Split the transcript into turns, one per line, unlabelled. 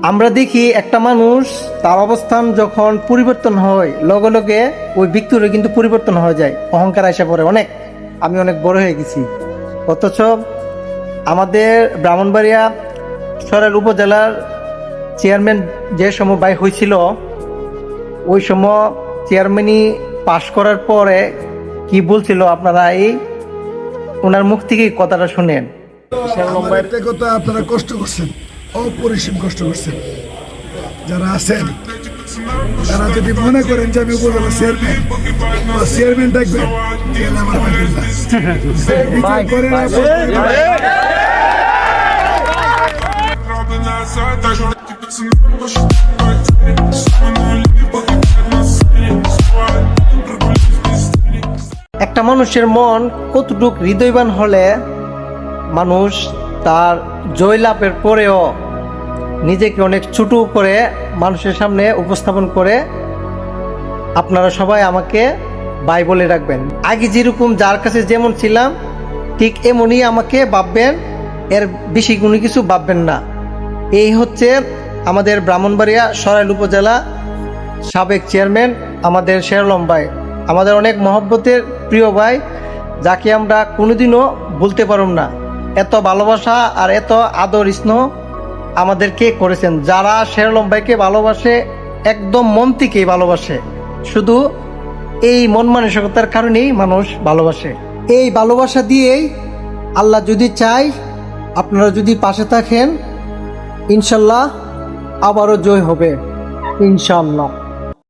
আমরা দেখি একটা মানুষ তার অবস্থান যখন পরিবর্তন হয় লগে লগে ওই ব্যক্তিরও কিন্তু পরিবর্তন হয়ে যায়, অহংকার আসা পড়ে অনেক। আমি অনেক বড় হয়ে গেছি, অথচ আমাদের ব্রাহ্মণবাড়িয়া সরাইল উপজেলার চেয়ারম্যান যে সময় বাই হয়েছিল, ওই সময় চেয়ারম্যানই পাশ করার পরে কি বলছিল আপনারা এই ওনার মুখ থেকে কথাটা শুনেন।
একটা কথা, আপনারা কষ্ট করছেন, অপরিসীম কষ্ট করছেন। যারা আছেন তারা যদি মনে করেন যে আমি উপজেলা চেয়ারম্যান বা চেয়ারম্যান ডাকবেন, তাহলে আমার পাবেন না। বিচার করেন
একটা মানুষের মন কতটুক হৃদয়বান হলে মানুষ তার জয়লাভের পরেও নিজেকে অনেক ছোট করে মানুষের সামনে উপস্থাপন করে। আপনারা সবাই আমাকে ভাই বলে রাখবেন। আগে যেরকম যার কাছে যেমন ছিলাম ঠিক এমনই আমাকে ভাববেন, এর বেশি কোনো কিছু ভাববেন না। এই হচ্ছে আমাদের ব্রাহ্মণবাড়িয়া সরাইল উপজেলা সাবেক চেয়ারম্যান আমাদের শের আলম ভাই, আমাদের অনেক মহব্বতের প্রিয় ভাই, যাকে আমরা কোনোদিনও ভুলতে পারব না। এত ভালোবাসা আর এত আদর স্নেহ আমাদেরকে করেছেন। যারা শের আলম ভাইকে ভালোবাসে একদম মন থেকেই ভালোবাসে, শুধু এই মন মানসিকতার কারণেই মানুষ ভালোবাসে। এই ভালোবাসা দিয়েই আল্লাহ যদি চায়, আপনারা যদি পাশে থাকেন, ইনশাল্লাহ আবারও জয় হবে ইনশাআল্লাহ।